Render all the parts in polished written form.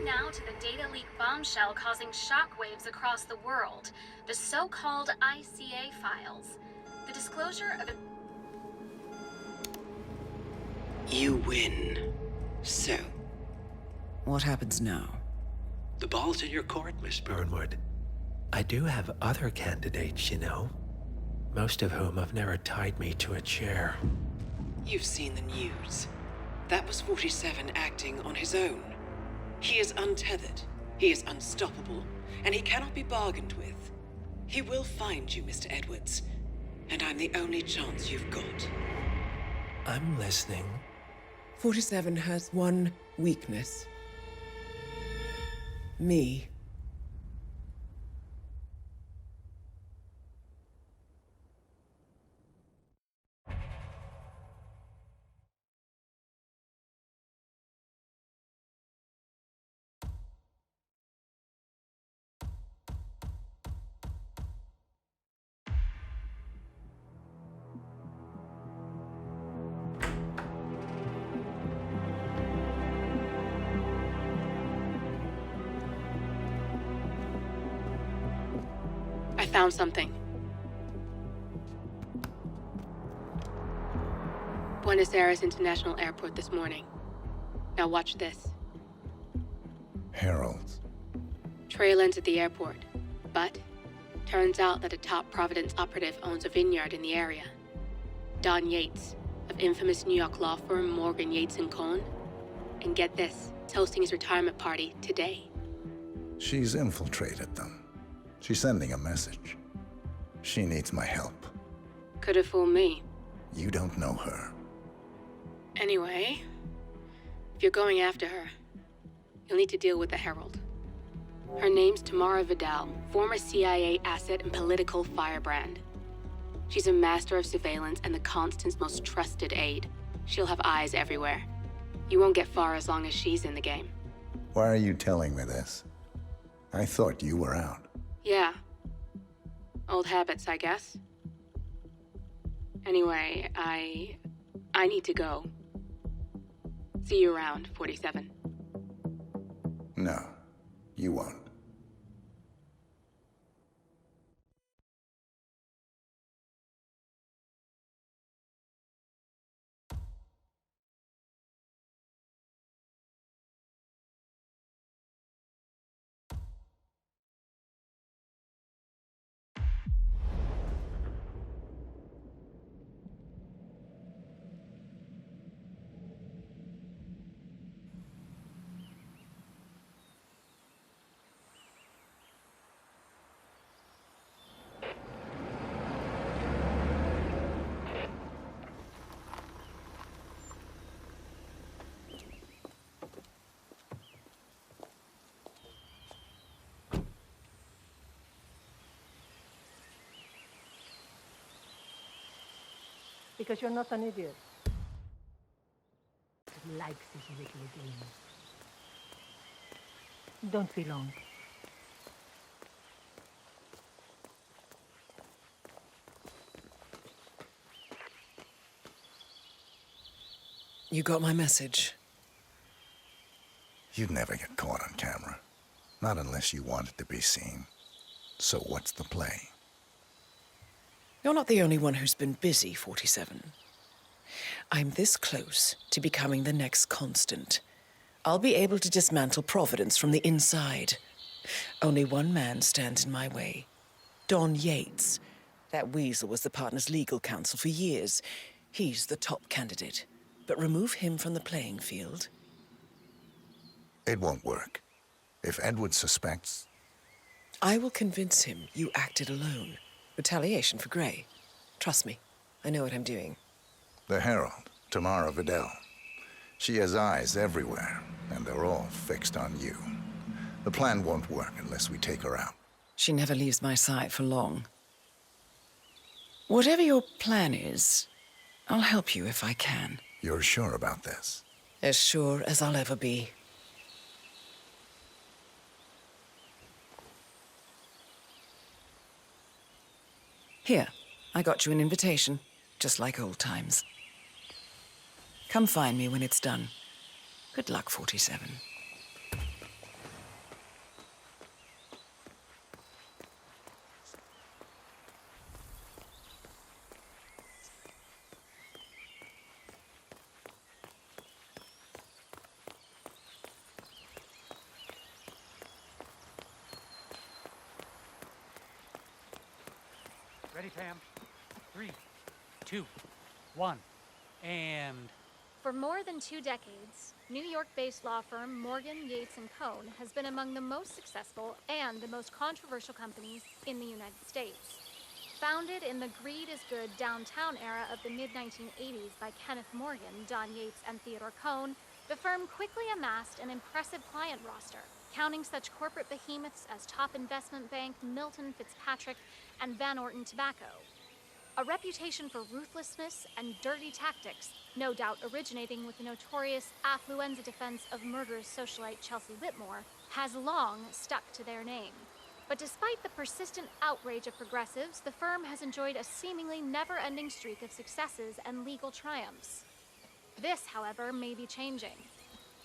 now to the data leak bombshell causing shockwaves across the world, the so-called ICA files. The disclosure of... You win. So, what happens now? The ball's in your court, Miss Burnwood. I do have other candidates, you know. Most of whom have never tied me to a chair. You've seen the news. That was 47 acting on his own. He is untethered, he is unstoppable, and he cannot be bargained with. He will find you, Mr. Edwards, and I'm the only chance you've got. I'm listening. 47 has one weakness. Me. I found something. Buenos Aires International Airport this morning. Now watch this. Heralds. Trail ends at the airport, but turns out that a top Providence operative owns a vineyard in the area. Don Yates, of infamous New York law firm Morgan, Yates & Cohn. And get this, it's hosting his retirement party today. She's infiltrated them. She's sending a message. She needs my help. Could have fooled me. You don't know her. Anyway, if you're going after her, you'll need to deal with the Herald. Her name's Tamara Vidal, former CIA asset and political firebrand. She's a master of surveillance and the Constant's most trusted aide. She'll have eyes everywhere. You won't get far as long as she's in the game. Why are you telling me this? I thought you were out. Yeah. Old habits, I guess. Anyway, I need to go. See you around, 47. No, you won't. Because you're not an idiot. He likes his little games. Don't be long. You got my message? You'd never get caught on camera. Not unless you wanted to be seen. So what's the play? You're not the only one who's been busy, 47. I'm this close to becoming the next Constant. I'll be able to dismantle Providence from the inside. Only one man stands in my way. Don Yates. That weasel was the partner's legal counsel for years. He's the top candidate. But remove him from the playing field. It won't work. If Edward suspects... I will convince him you acted alone. Retaliation for Grey. Trust me, I know what I'm doing. The Herald, Tamara Vidal. She has eyes everywhere, and they're all fixed on you. The plan won't work unless we take her out. She never leaves my side for long. Whatever your plan is, I'll help you if I can. You're sure about this? As sure as I'll ever be. Here, I got you an invitation, just like old times. Come find me when it's done. Good luck, 47. Ready, Pam? 3, 2, 1, and... For more than 2 decades, New York-based law firm Morgan, Yates & Cohn has been among the most successful and the most controversial companies in the United States. Founded in the greed is good downtown era of the mid-1980s by Kenneth Morgan, Don Yates, and Theodore Cohn, the firm quickly amassed an impressive client roster, counting such corporate behemoths as top investment bank Milton Fitzpatrick and Van Orton Tobacco. A reputation for ruthlessness and dirty tactics, no doubt originating with the notorious affluenza defense of murderous socialite Chelsea Whitmore, has long stuck to their name. But despite the persistent outrage of progressives, the firm has enjoyed a seemingly never-ending streak of successes and legal triumphs. This, however, may be changing.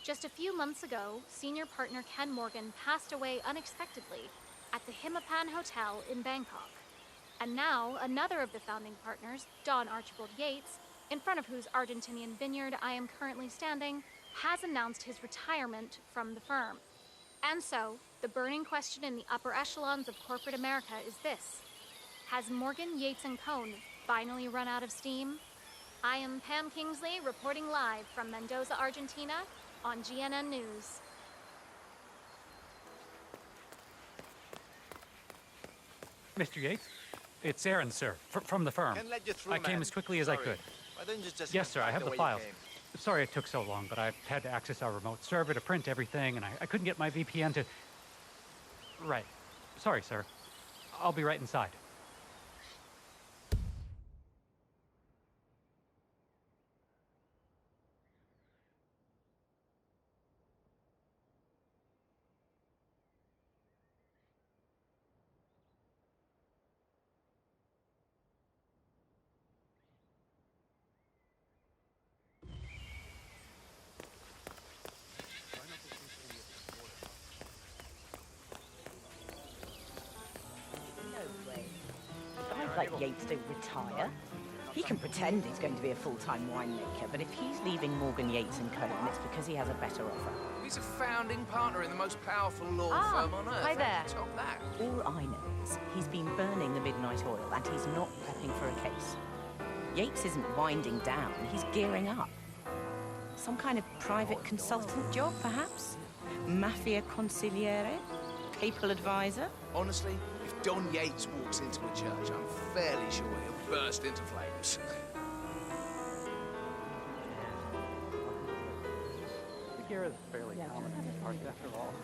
Just a few months ago, senior partner Ken Morgan passed away unexpectedly at the Hitman Hotel in Bangkok. And now, another of the founding partners, Don Archibald Yates, in front of whose Argentinian vineyard I am currently standing, has announced his retirement from the firm. And so, the burning question in the upper echelons of corporate America is this: has Morgan, Yates & Cohn finally run out of steam? I am Pam Kingsley, reporting live from Mendoza, Argentina, on GNN News. Mr. Yates? It's Aaron, sir, from the firm. Can't let you through, I came man. as quickly as I could. Why don't you just Yes, sir, I back have the way you files. came? Sorry it took so long, but I had to access our remote server to print everything, and I couldn't get my VPN to... Right. Sorry, sir. I'll be right inside. Like Yates don't retire. He can pretend he's going to be a full-time winemaker, but if he's leaving Morgan, Yates & Cohn, it's because he has a better offer. He's a founding partner in the most powerful law firm on earth. Hi there. How do you top that? All I know is he's been burning the midnight oil, and he's not prepping for a case. Yates isn't winding down, he's gearing up. Some kind of private consultant job, perhaps? Mafia consigliere? Papal advisor? Honestly, if Don Yates walks into a church, I'm fairly sure he'll burst into flames. The gear is fairly common in these parts, after all.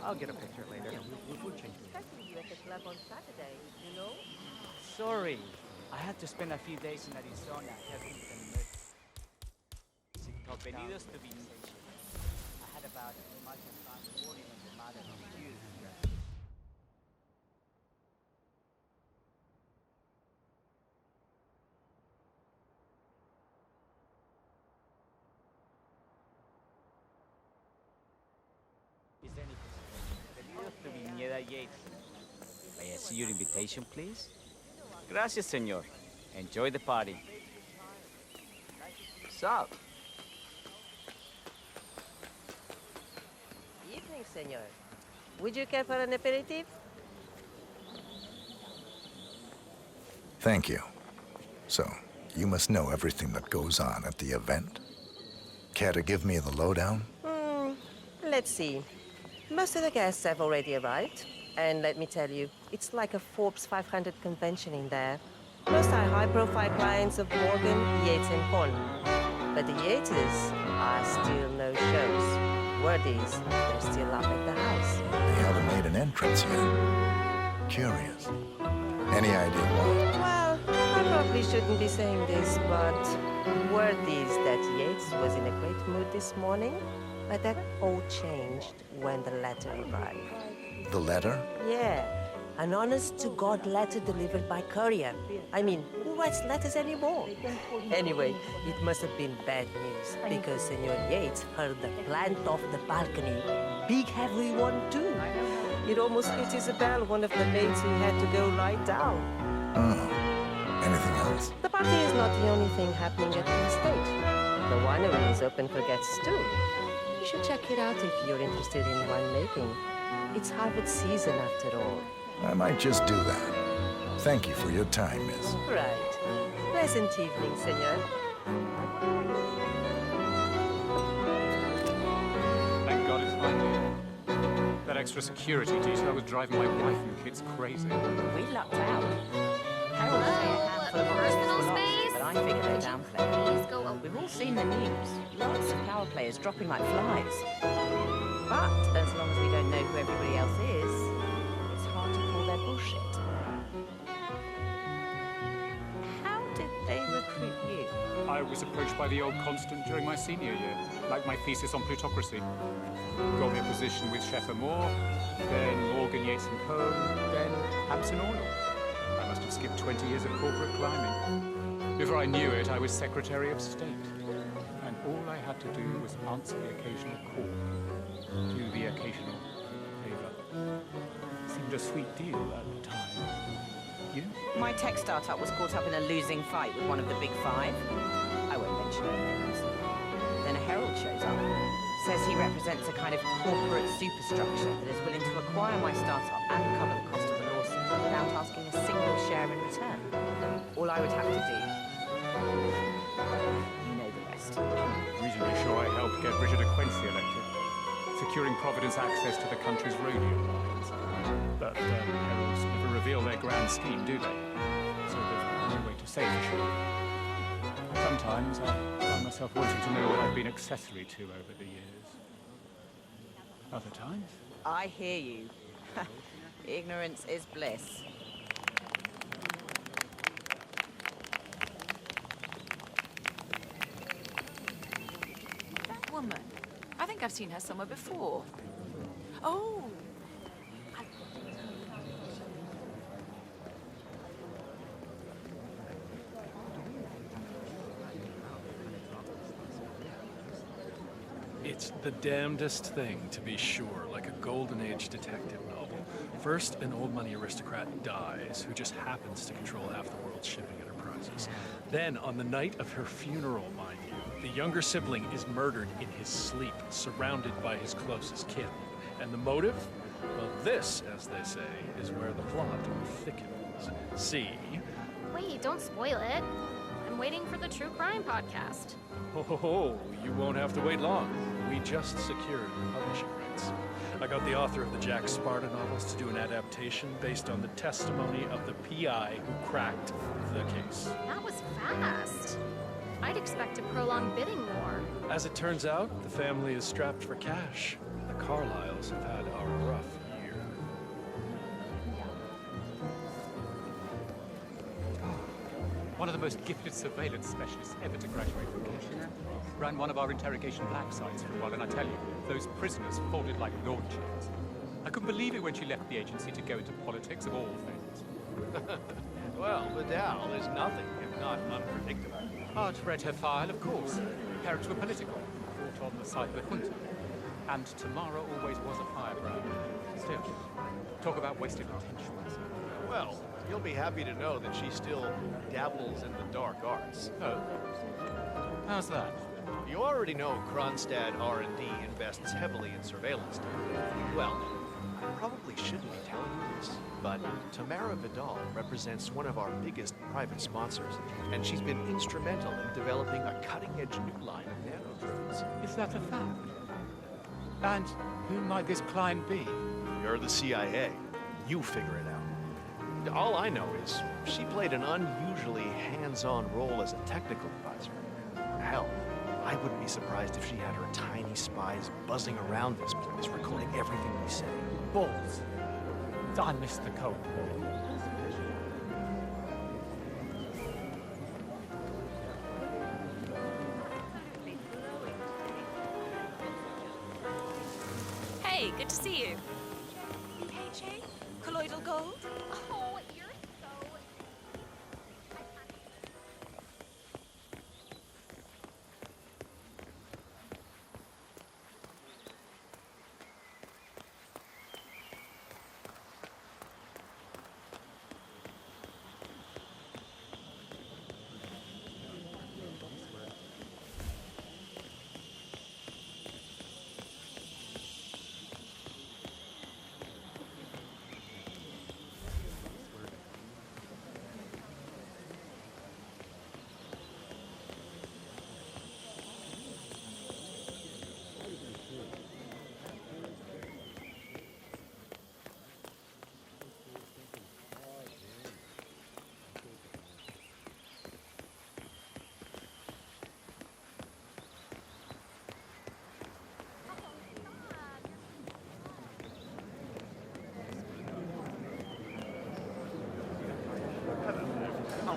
I'll get a picture later. We'll change it. You at the club on Saturday, you know? Sorry, I had to spend a few days in Arizona helping with an emergency called Venidos to Viñas. I had about as much as time warning on the matter of you. Is there any Venidos to Viñeda Yates? May I see your invitation, please? Gracias, señor. Enjoy the party. Sup? Evening, senor. Would you care for an aperitif? Thank you. So, you must know everything that goes on at the event? Care to give me the lowdown? Let's see. Most of the guests have already arrived. And let me tell you, it's like a Forbes 500 convention in there. Most are high-profile clients of Morgan, Yates & Cohn. But the Yateses are still no shows. Word is, they're still up at the house. They haven't made an entrance yet. Curious. Any idea why? Well, I probably shouldn't be saying this, but word is that Yates was in a great mood this morning, but that all changed when the letter arrived. The letter? Yeah, an honest-to-God letter delivered by courier. I mean, who writes letters anymore? Anyway, it must have been bad news, because Senor Yates heard the plant off the balcony. Big heavy one, too. It almost hit Isabel, one of the maids who had to go lie down. Oh. Anything else? The party is not the only thing happening at the estate. The winery is open for guests, too. You should check it out if you're interested in winemaking. It's harvest season, after all. I might just do that. Thank you for your time, miss. Right. Pleasant evening, senor. Thank God it's finally. That extra security detail was driving my wife and kids crazy. We lucked out. Harold say a handful of personal officers were space? lost, but I figure they're downplaying. Please go away. We've all seen the news. Lots of power players dropping like flies. But as long as we don't know who everybody else is, it's hard to call their bullshit. How did they recruit you? I was approached by the old constant during my senior year, like my thesis on plutocracy. Got me a position with Chef Moore, then Morgan, Yates and Cohn, then Abson Oil. I must have skipped 20 years of corporate climbing. Before I knew it, I was Secretary of State. And all I had to do was answer the occasional call, do the occasional favor. Seemed a sweet deal at the time. You? My tech startup was caught up in a losing fight with one of the big five. I won't mention any names. Then a herald shows up. Says he represents a kind of corporate superstructure that is willing to acquire my startup and cover the cost of the lawsuit without asking a single share in return. All I would have to do... You know the rest. Reasonably sure I helped get Richard Quincy elected, securing Providence access to the country's rodeo lines. But heralds never reveal their grand scheme, do they? So there's no way to say for sure. Sometimes I find myself wanting to know what I've been accessory to over the years. Other times? I hear you. Ignorance is bliss. That woman. I think I've seen her somewhere before. Oh! It's the damnedest thing, to be sure, like a Golden Age detective novel. First, an old money aristocrat dies, who just happens to control half the world's shipping enterprises. Then, on the night of her funeral, mind you, the younger sibling is murdered in his sleep, surrounded by his closest kin. And the motive? Well, this, as they say, is where the plot thickens. See? Wait, don't spoil it. I'm waiting for the true crime podcast. Oh, you won't have to wait long. We just secured the publishing rights. I got the author of the Jack Sparta novels to do an adaptation based on the testimony of the PI who cracked the case. That was fast. I'd expect a prolonged bidding war. As it turns out, the family is strapped for cash. The Carlyles have had a rough year. One of the most gifted surveillance specialists ever to graduate from Cambridge. Ran one of our interrogation black sites for a while, and I tell you, those prisoners folded like lawn chairs. I couldn't believe it when she left the agency to go into politics, of all things. Well, Vidal is nothing if not unpredictable. I'd read her file, of course. Parents were political, fought on the side of the junta. And Tamara always was a firebrand. Still, talk about wasted potentials. Well, you'll be happy to know that she still dabbles in the dark arts. Oh? How's that? You already know Kronstadt R&D invests heavily in surveillance. Well, I probably shouldn't be telling you this, but Tamara Vidal represents one of our biggest private sponsors, and she's been instrumental in developing a cutting-edge new line of nanodrones. Is that a fact? And who might this client be? You're the CIA. You figure it out. All I know is she played an unusually hands-on role as a technical advisor. Hell, I wouldn't be surprised if she had her tiny spies buzzing around this place, recording everything we say. Balls. I missed the code. Hey, good to see you. KJ? Colloidal gold? Oh, you're so...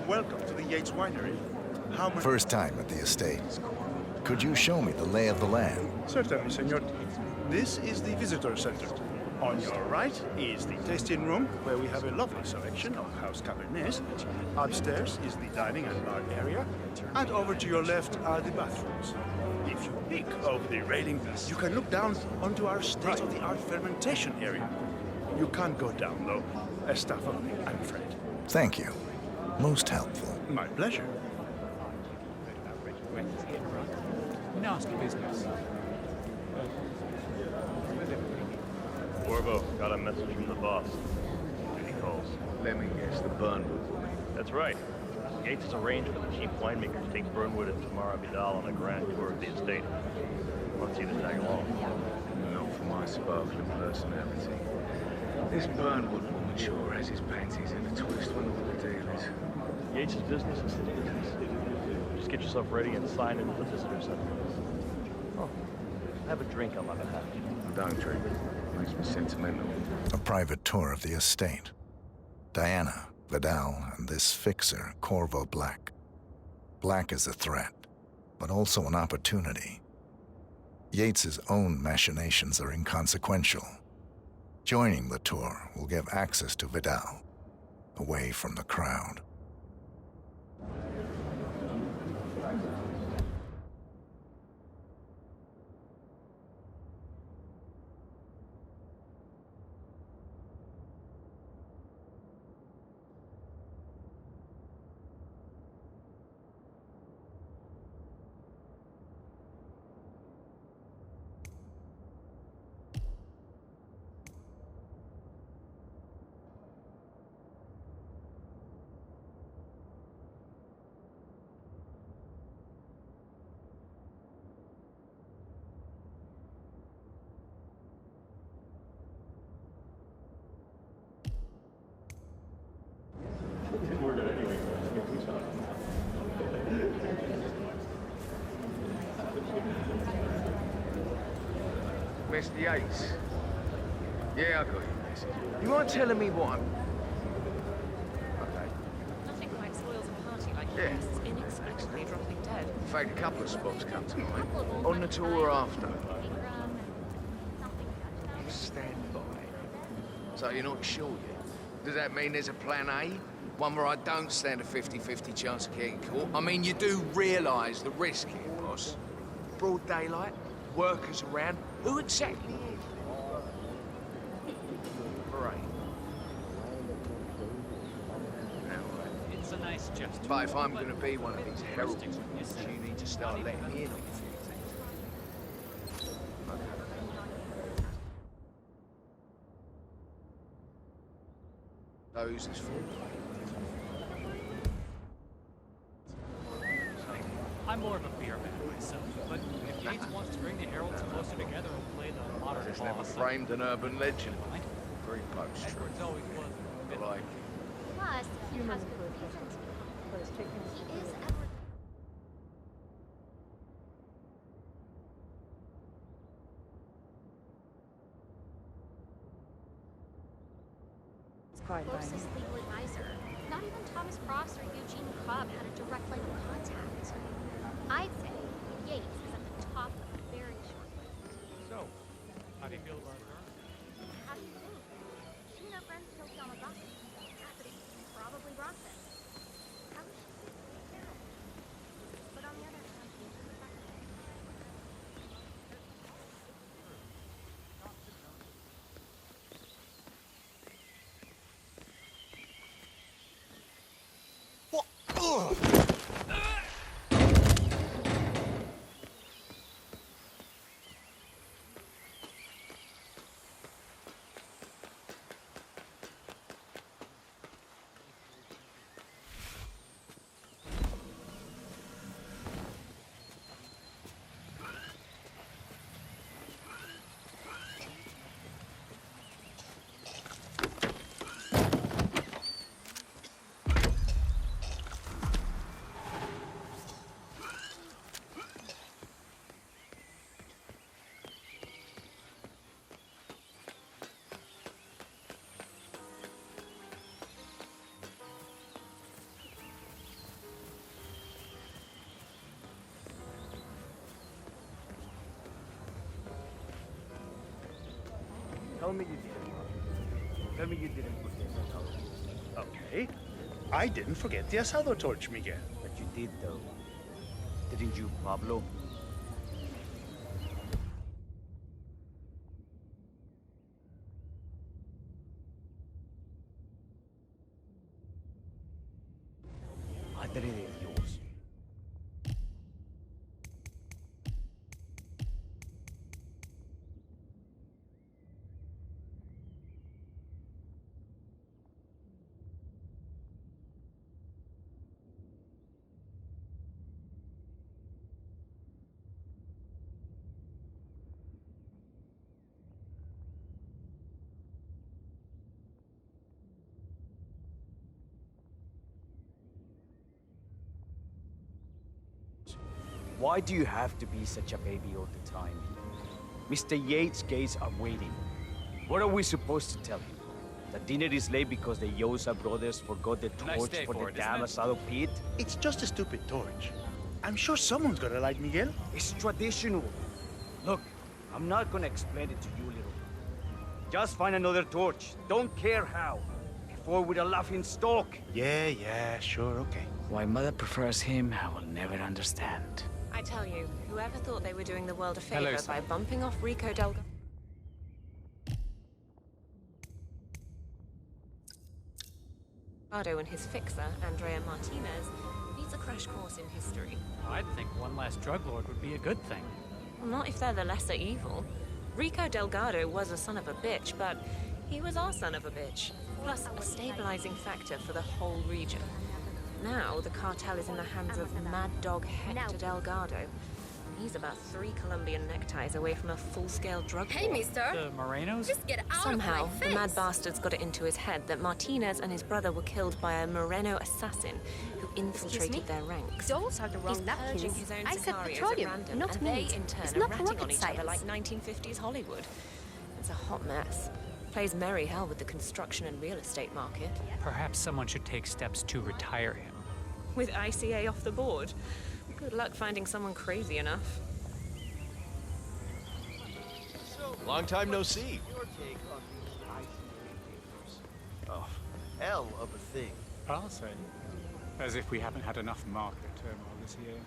Welcome to the Yates Winery. How much... First time at the estate. Could you show me the lay of the land? Certainly, senor. This is the visitor center. On your right is the tasting room, where we have a lovely selection of house cabernets. Upstairs is the dining and bar area. And over to your left are the bathrooms. If you peek over the railing, you can look down onto our state-of-the-art fermentation area. You can't go down, though. Staff only, I'm afraid. Thank you. Most helpful. My pleasure. Nasty business. Corvo, got a message from the boss. He calls. Let me guess, the Burnwood woman. That's right. Yates has arranged for the chief winemaker to take Burnwood and Tamara Vidal on a grand tour of the estate. Wants you to tag along. Not for my sparkling personality. This Burnwood woman sure has his panties in a twist when all the deal is. Yates' business is his business. Just get yourself ready and sign into the visitor center. Oh, have a drink on my behalf. Don't drink. Makes me sentimental. A private tour of the estate. Diana, Vidal, and this fixer, Corvo Black. Black is a threat, but also an opportunity. Yates's own machinations are inconsequential. Joining the tour will give access to Vidal, away from the crowd. Mr. Yates. Yeah, I got your message. You mind telling me what I'm... Okay. Nothing quite spoils a party like this. Inexplicably dropping dead. In fact, a couple of spots come to mind. On the tour after. Stand by. So you're not sure yet? Does that mean there's a plan A? One where I don't stand a 50-50 chance of getting caught? I mean, you do realise the risk here, boss. Broad daylight, workers around. Who exactly is? Right. It's a nice gesture. But if I'm going to be one of these heralds, you need to start letting me in on a few things. So who's this for? I'm more of a beer man myself, but if Yates wants to bring the heralds closer together and play the modern It's boss... never framed an urban legend. Very post true. Edward's always was a bit like... Plus, he has good reason to. He is Edward. Closest legal advisor. Not even Thomas Cross or Eugene Cobb had a direct line of contact. I'd say Yates is at the top of a very short list. So, how do you feel about her? How do you think? She and her friends killed Yamazaki. Cassidy probably brought them. How is she secretly terrible? But on the other hand, Tell me you didn't. Tell me you didn't forget the asado. Okay. I didn't forget the asado torch, Miguel. But you did, though. Didn't you, Pablo? Madre de Dios. Why do you have to be such a baby all the time? Mr. Yates' gates are waiting. What are we supposed to tell him? That dinner is late because the Yosa brothers forgot the torch for the damn asado pit? It's just a stupid torch. I'm sure someone's gonna light, Miguel. It's traditional. Look, I'm not gonna explain it to you, little. Just find another torch. Don't care how. Before with a laughing stock. Yeah, sure, okay. Why Mother prefers him, I will never understand. I tell you, whoever thought they were doing the world a Hello, favor sir. by bumping off Rico Delgado and his fixer, Andrea Martinez, needs a crash course in history. I'd think one last drug lord would be a good thing. Well, not if they're the lesser evil. Rico Delgado was a son of a bitch, but he was our son of a bitch. Plus, a stabilizing factor for the whole region. Now, the cartel is in the hands of Mad Dog Hector Delgado. He's about 3 Colombian neckties away from a full-scale drug war. The Morenos? Just get out Somehow, of my face. The mad bastard's got it into his head that Martinez and his brother were killed by a Moreno assassin who infiltrated their ranks. Dolls have the wrong He's napkins. purging his own I said sicarios petroleum, at random, not and meat. they, in turn, It's are not ratting rocket on each other science. like 1950s Hollywood. It's a hot mess. Plays merry hell with the construction and real estate market. Perhaps someone should take steps to retire him. With ICA off the board. Good luck finding someone crazy enough. Long time no see. Your take on the ICA papers. Oh, hell of a thing. I'll say. As if we haven't had enough market turmoil this year.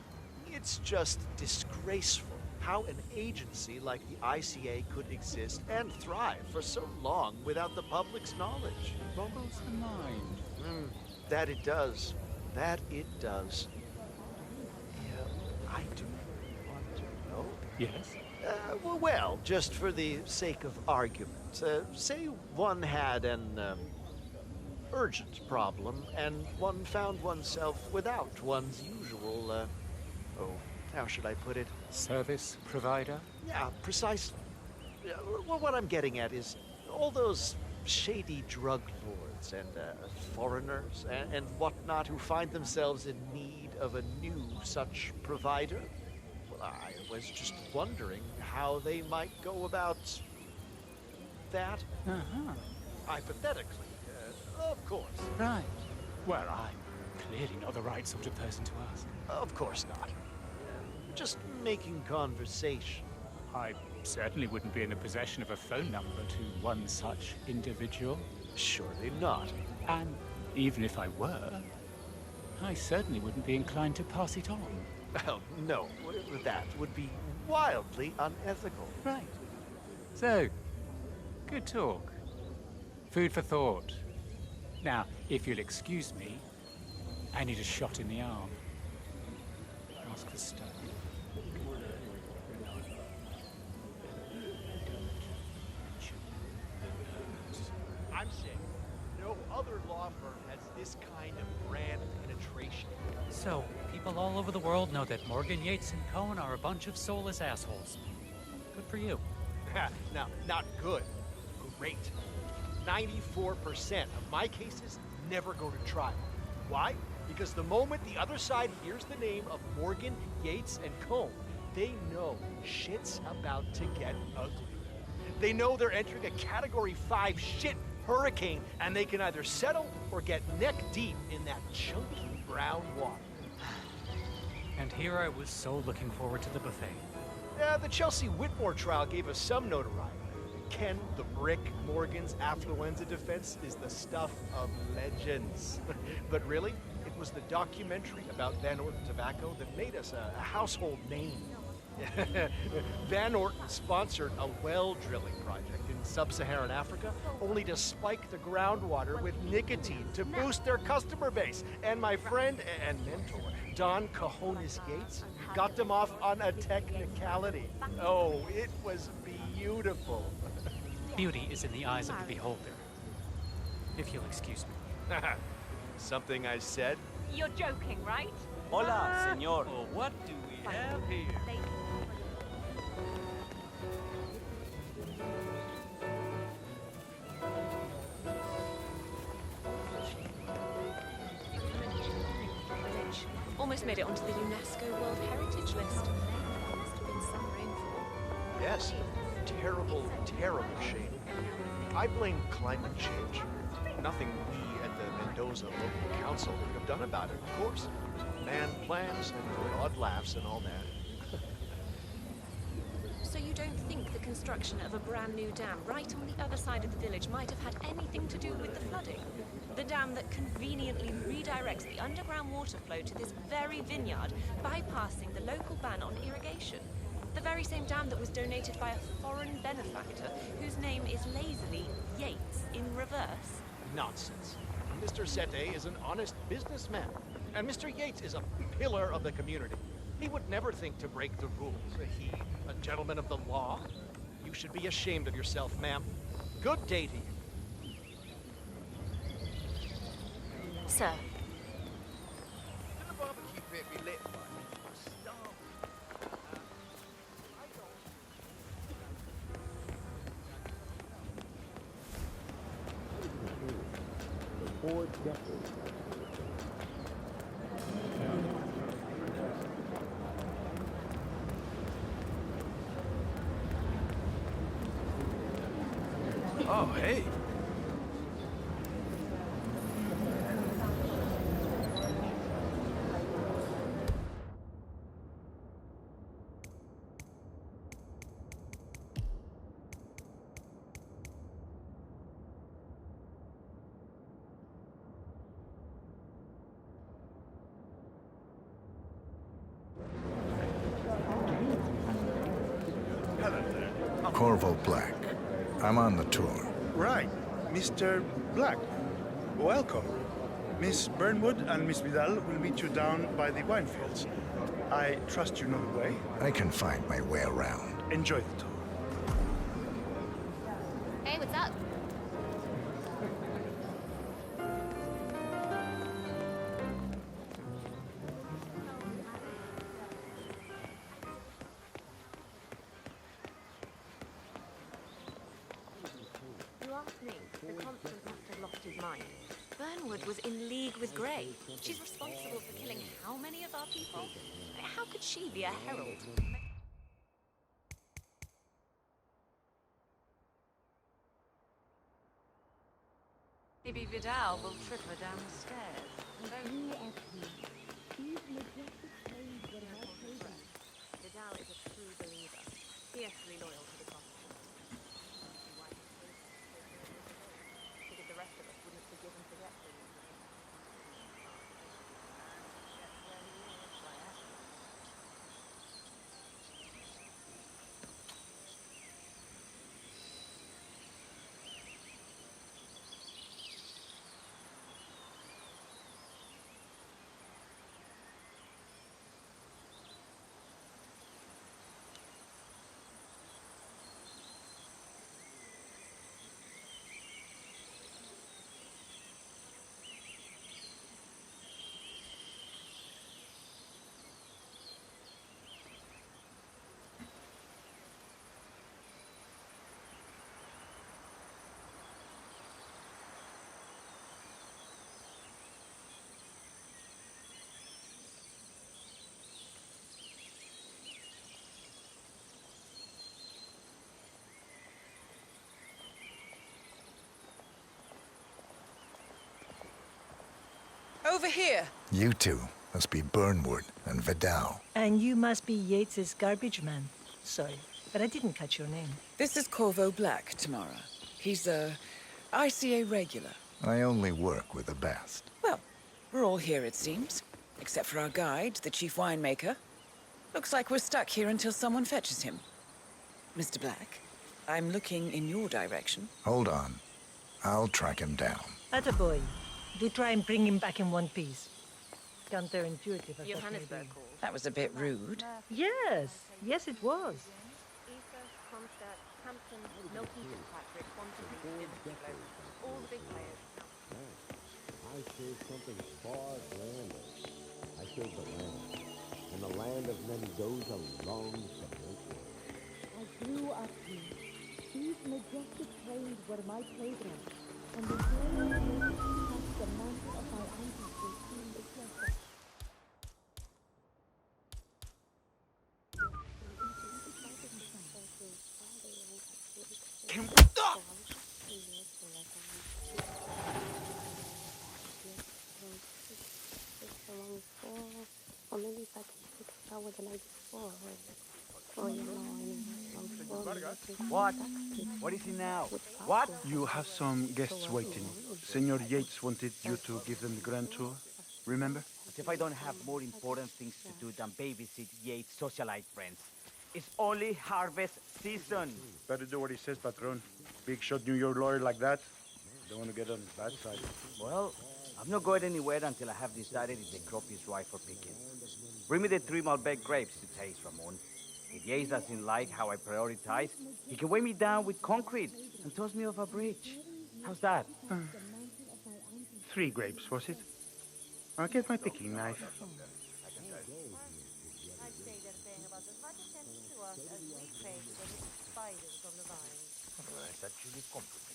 It's just disgraceful how an agency like the ICA could exist and thrive for so long without the public's knowledge. Boggles the mind. That it does. That it does. Yeah, I do want to know. Yes? Well, just for the sake of argument, say one had an urgent problem and one found oneself without one's usual, how should I put it? Service provider? Yeah, precisely. Well, what I'm getting at is all those shady drug lords and foreigners and whatnot who find themselves in need of a new such provider. Well, I was just wondering how they might go about that. Hypothetically, of course. Right. Well, I'm clearly not the right sort of person to ask. Of course not. Just making conversation. I certainly wouldn't be in the possession of a phone number to one such individual. Surely not. And even if I were, I certainly wouldn't be inclined to pass it on. Well, no. That would be wildly unethical. Right. So, good talk. Food for thought. Now, if you'll excuse me, I need a shot in the arm. Ask for stuff. I'm saying, no other law firm has this kind of brand penetration. So, people all over the world know that Morgan, Yates, and Cohn are a bunch of soulless assholes. Good for you. Now, not good. Great. 94% of my cases never go to trial. Why? Because the moment the other side hears the name of Morgan, Yates, and Cohn, they know shit's about to get ugly. They know they're entering a Category 5 shit hurricane, and they can either settle or get neck deep in that chunky brown water. And here I was so looking forward to the buffet. The Chelsea Whitmore trial gave us some notoriety. Ken the Brick Morgan's affluenza defense is the stuff of legends. But really, it was the documentary about Van Orton tobacco that made us a household name. Van Orton sponsored a well drilling project in sub-Saharan Africa, only to spike the groundwater with nicotine to boost their customer base. And my friend and mentor, Don Cojones Yates, got them off on a technicality. Oh, it was beautiful. Beauty is in the eyes of the beholder. If you'll excuse me. Something I said? You're joking, right? Hola, señor. Well, what do we have here? Almost made it onto the UNESCO World Heritage List. Must have been some rainfall. Yes. Terrible, terrible shame. I blame climate change. Nothing we at the Mendoza Local Council could have done about it, of course. Man plans and broad laughs and all that. So you don't think the construction of a brand new dam right on the other side of the village might have had anything to do with the flooding? The dam that conveniently redirects the underground water flow to this very vineyard, bypassing the local ban on irrigation. The very same dam that was donated by a foreign benefactor whose name is lazily Yates in reverse. Nonsense. Mr. Sete is an honest businessman, and Mr. Yates is a pillar of the community. He would never think to break the rules. He, a gentleman of the law. You should be ashamed of yourself, ma'am. Good day to you. Sir. Did the barbecue pit be lit? Oh, hey. Corvo Black. I'm on the tour. Right. Mr. Black, welcome. Miss Burnwood and Miss Vidal will meet you down by the wine fields. I trust you know the way. I can find my way around. Enjoy the tour. Hey, what's up? You asked me. The constant must have lost his mind. Burnwood was in league with Grey. She's responsible for killing how many of our people? How could she be a herald? Maybe Vidal will trip her down the stairs. Vidal is a true believer, fiercely loyal to the Constitution. Figured the rest of us wouldn't forgive and forget things. Over here. You two must be Burnwood and Vidal. And you must be Yates's garbage man. Sorry. but I didn't catch your name. This is Corvo Black, Tamara. He's a ICA regular. I only work with the best. Well, we're all here, it seems. Except for our guide, the chief winemaker. Looks like we're stuck here until someone fetches him. Mr. Black, I'm looking in your direction. Hold on. I'll track him down. Attaboy. Do try and bring him back in one piece. Counterintuitive as that may Johannesburg be. calls. That was a bit rude. Yes. Yes, it was. All the big players. I chose something far grander. I chose the land. And the land of Mendoza longs to make it. I grew up here. These majestic plains were my playground. And the journey of me past the mantle of my ancestors seemed a pleasure. Can we stop? Or maybe if I can take a shower the night before. Or you know, What? What is it now? What? You have some guests waiting. Senor Yates wanted you to give them the grand tour. Remember? As if I don't have more important things to do than babysit Yates' socialite friends. It's only harvest season. Better do what he says, Patron. Big shot New York lawyer like that. Don't want to get on his bad side. Well, I'm not going anywhere until I have decided if the crop is ripe for picking. Bring me the 3 malbec grapes to taste, Ramon. If Yates doesn't like how I prioritize, he can weigh me down with concrete and toss me off a bridge. How's that? 3 grapes, was it? I'll get my picking knife. I'd say they're paying about as much attention to us as we pay to the little spiders on the vine. That's actually complicated.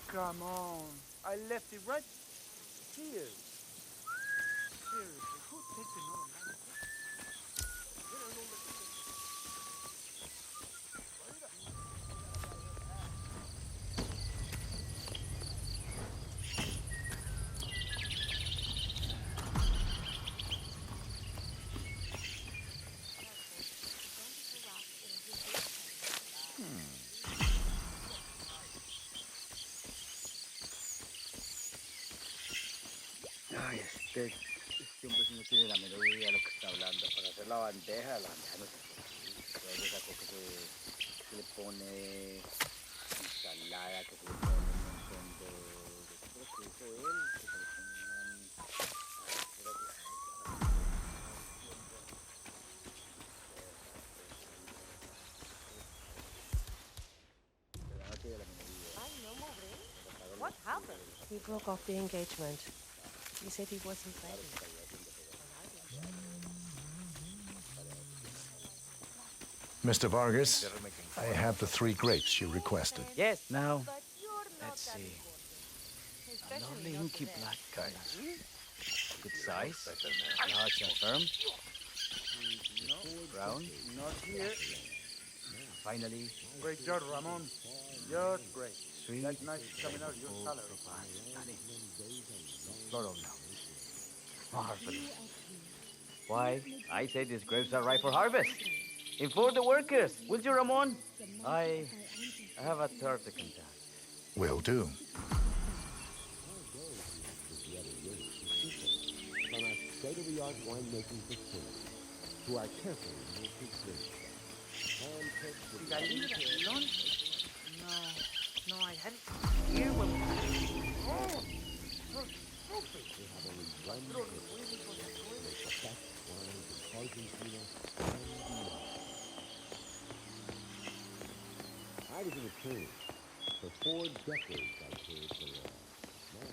Come on. I left it right here. Seriously, who takes another man? Ay, este hombre no tiene la menor idea de lo que está hablando. Para hacer la bandeja no sé. Luego esa cosa que se le pone ensalada, que se le pone un montón de cosas que hizo él, que se le What happened? He broke off the engagement. He said he wasn't ready. Mr. Vargas, I have the 3 grapes you requested. Yes. Now, let's see. A lovely inky black guys. Good size, large and firm. Brown. Not here. Finally. Great job, Ramon. Just great. Sweet. That knife is coming out your salary. Floral now. Marvelous. Why, I say these grapes are ripe for harvest. Inform the workers, will you, Ramon? I have a third to contact. Will do. From our state-of-the-art winemaking facility to our carefully nurtured grapes. No, I had it here when we One make the best wines in Argentina and beyond. I was in a team. For 4 decades I served the law. Now,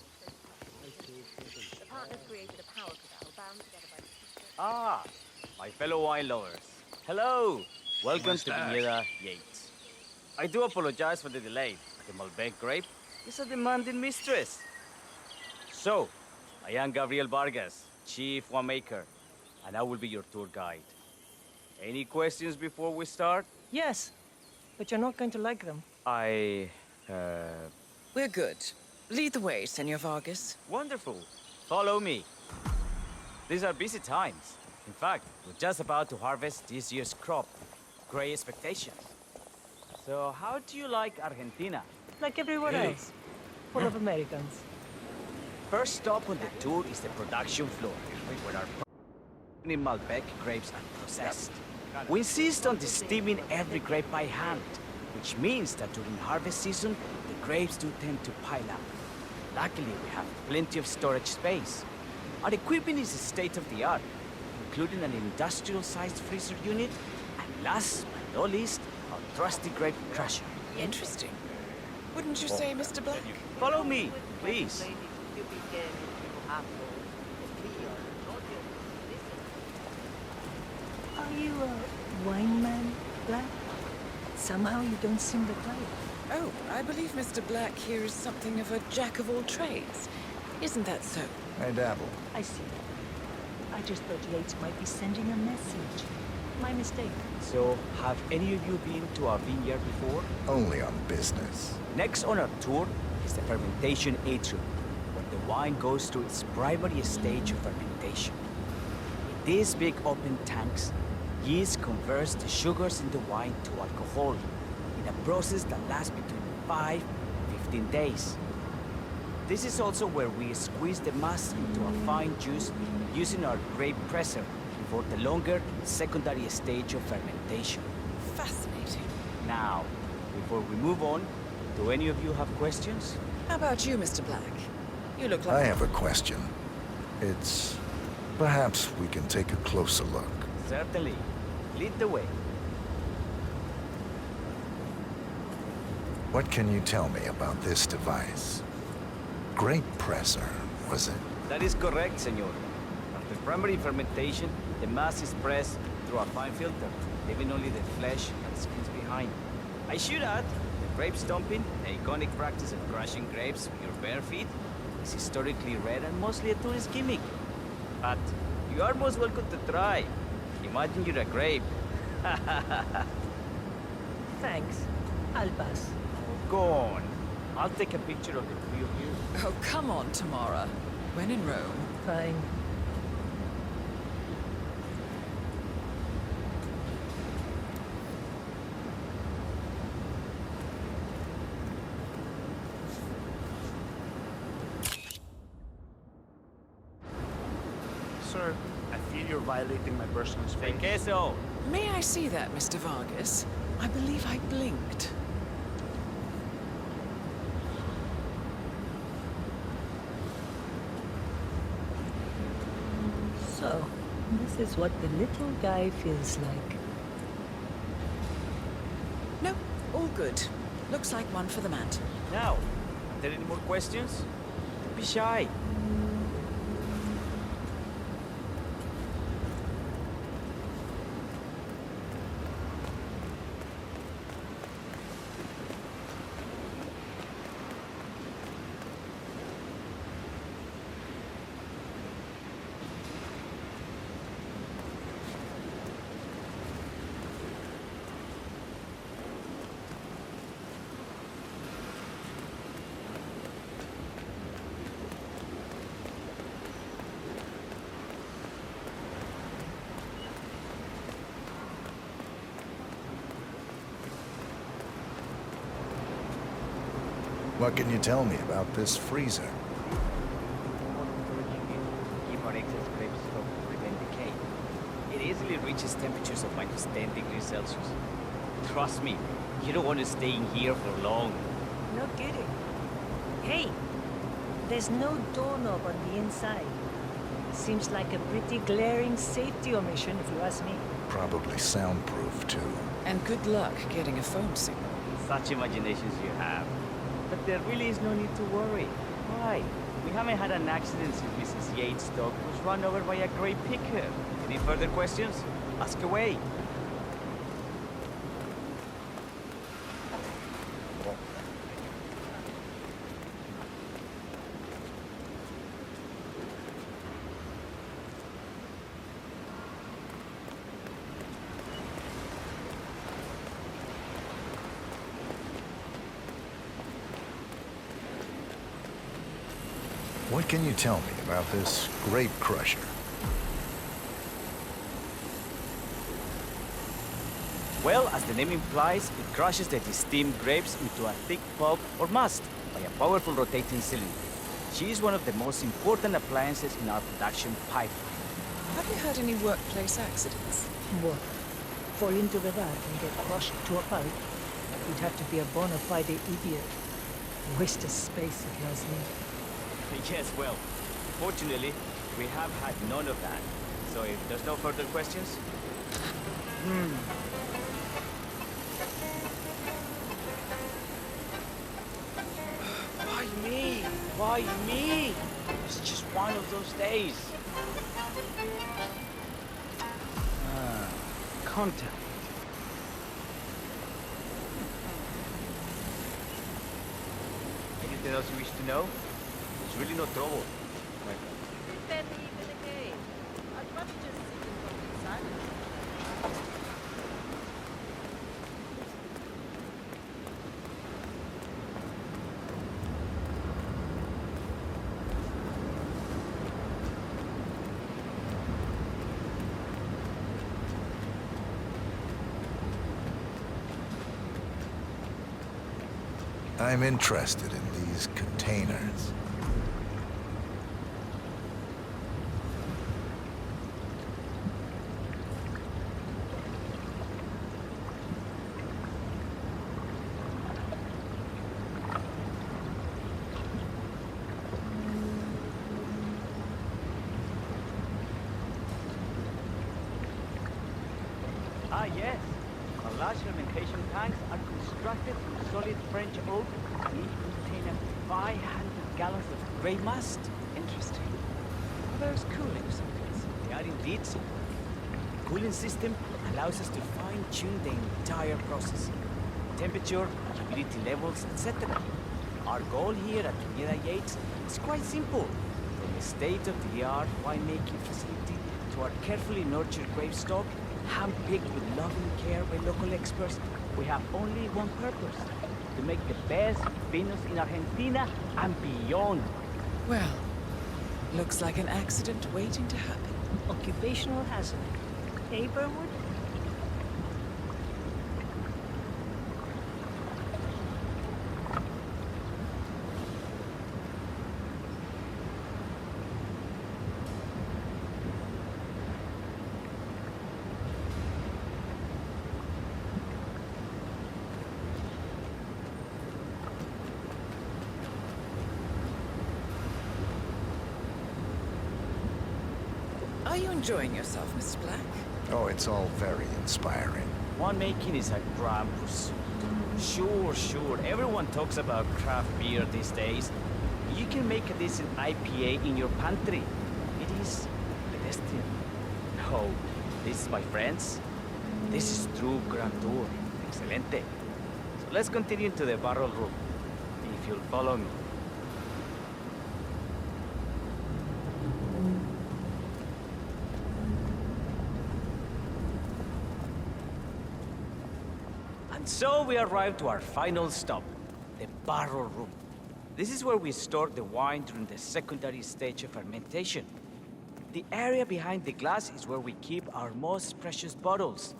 I serve something. The partners created a power cabal bound together by the Ah, my fellow wine lovers. Hello. Welcome to Viñas, Yates. I do apologize for the delay. The malbec grape is a demanding mistress. So, I am Gabriel Vargas, Chief Winemaker, and I will be your tour guide. Any questions before we start? Yes, but you're not going to like them. We're good. Lead the way, Senor Vargas. Wonderful. Follow me. These are busy times. In fact, we're just about to harvest this year's crop. Great expectations. So how do you like Argentina? Like everywhere Really? else. Full of Americans. First stop on the tour is the production floor, where our malbec grapes are processed. We insist on steaming every grape by hand, which means that during harvest season, the grapes do tend to pile up. Luckily, we have plenty of storage space. Our equipment is state-of-the-art, including an industrial-sized freezer unit, and last but not least, our trusty grape crusher. Interesting. Wouldn't you say, Mr. Black? Follow me, please. Are you a wine man, Black? Somehow you don't seem the type. Oh, I believe Mr. Black here is something of a jack of all trades. Isn't that so? I dabble. I see. I just thought Yates might be sending a message. My mistake. So, have any of you been to our vineyard before? Only on business. Next on our tour is the fermentation atrium, where the wine goes through its primary stage of fermentation. In these big open tanks, yeast converts the sugars in the wine to alcohol in a process that lasts between 5 and 15 days. This is also where we squeeze the mass into a fine juice using our grape presser for the longer secondary stage of fermentation. Fascinating. Now, before we move on, do any of you have questions? How about you, Mr. Black? You look like... I have a question. It's... perhaps we can take a closer look. Certainly. Lead the way. What can you tell me about this device? Grape presser, was it? That is correct, senor. After primary fermentation, the mass is pressed through a fine filter, leaving only the flesh and skins behind. I should add, the grape stomping, the iconic practice of crushing grapes with your bare feet, is historically rare and mostly a tourist gimmick. But you are most welcome to try. Imagine you're a grape. Thanks. I'll pass. Go on. I'll take a picture of the three of you. Oh, come on, Tamara. When in Rome. Fine. Sir, I feel you're violating my personal space. Queso! May I see that, Mr. Vargas? I believe I blinked. So, this is what the little guy feels like. No, all good. Looks like one for the mat. Now, are there any more questions? Don't be shy. What can you tell me about this freezer? Keep our excess grapes stocked to prevent decay. It easily reaches temperatures of -10 degrees Celsius. Trust me, you don't want to stay in here for long. No kidding. Hey, there's no doorknob on the inside. Seems like a pretty glaring safety omission, if you ask me. Probably soundproof, too. And good luck getting a phone signal. Such imaginations you have. But there really is no need to worry. Why? We haven't had an accident since Mrs. Yates' dog was run over by a grape picker. Any further questions? Ask away. What can you tell me about this grape crusher? Well, as the name implies, it crushes the steamed grapes into a thick pulp or must by a powerful rotating cylinder. She is one of the most important appliances in our production pipeline. Have you had any workplace accidents? What? Fall into the vat and get crushed to a pipe? You'd have to be a bona fide idiot. Waste of space, if you ask me. Yes, well, fortunately, we have had none of that. So if there's no further questions... Why me? Why me? It's just one of those days. Contact. Anything else you wish to know? There's really no trouble. I'm interested in these containers. Ah, yes. Our large fermentation tanks are constructed from solid French oak, each containing 500 gallons of grey must. Interesting. Are those cooling sockets? They are indeed so. The cooling system allows us to fine-tune the entire process. Temperature, humidity levels, etc. Our goal here at Yates is quite simple. From the state-of-the-art winemaking facility to our carefully nurtured grape stock, hand-picked with loving care by local experts, we have only one purpose: to make the best vinos in Argentina and beyond. Well, looks like an accident waiting to happen. Occupational hazard. Hey, Burnwood? Are you enjoying yourself, Mr. Black? Oh, it's all very inspiring. Winemaking is a grand pursuit. Sure. Everyone talks about craft beer these days. You can make a decent IPA in your pantry. It is pedestrian. No, this, my friends, this is true grandeur. Excelente. So let's continue to the barrel room, if you'll follow me. So we arrived to our final stop, the barrel room. This is where we store the wine during the secondary stage of fermentation. The area behind the glass is where we keep our most precious bottles,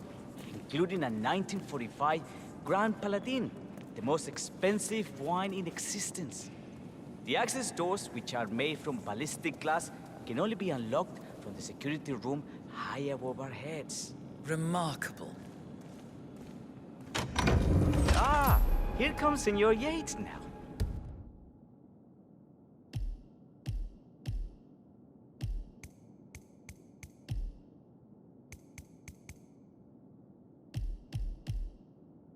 including a 1945 Grand Paladin, the most expensive wine in existence. The access doors, which are made from ballistic glass, can only be unlocked from the security room high above our heads. Remarkable. Ah, here comes Senor Yates now.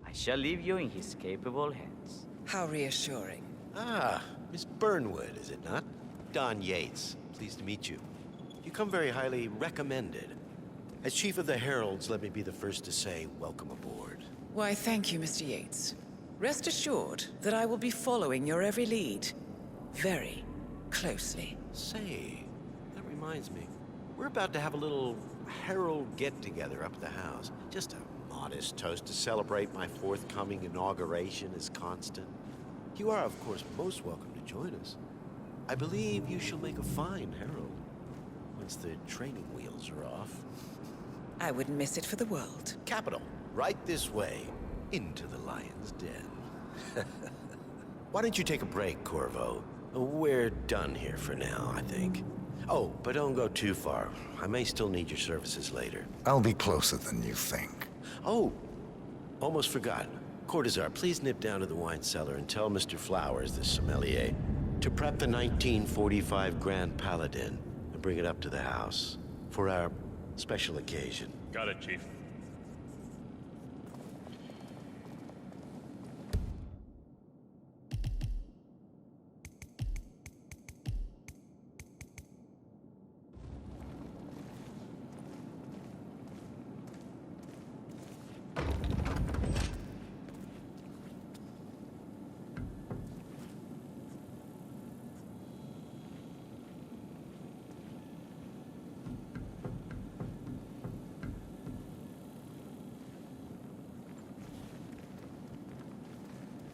I shall leave you in his capable hands. How reassuring. Ah, Miss Burnwood, is it not? Don Yates. Pleased to meet you. You come very highly recommended. As Chief of the Heralds, let me be the first to say welcome aboard. Why, thank you, Mr. Yates. Rest assured that I will be following your every lead. Very closely. Say, that reminds me. We're about to have a little Herald get-together up at the house. Just a modest toast to celebrate my forthcoming inauguration as Constant. You are, of course, most welcome to join us. I believe you shall make a fine Herald, once the training wheels are off. I wouldn't miss it for the world. Capital. Right this way, into the lion's den. Why don't you take a break, Corvo? We're done here for now, I think. Oh, but don't go too far. I may still need your services later. I'll be closer than you think. Oh, almost forgot. Cortazar, please nip down to the wine cellar and tell Mr. Flowers, the sommelier, to prep the 1945 Grand Paladin and bring it up to the house for our special occasion. Got it, Chief.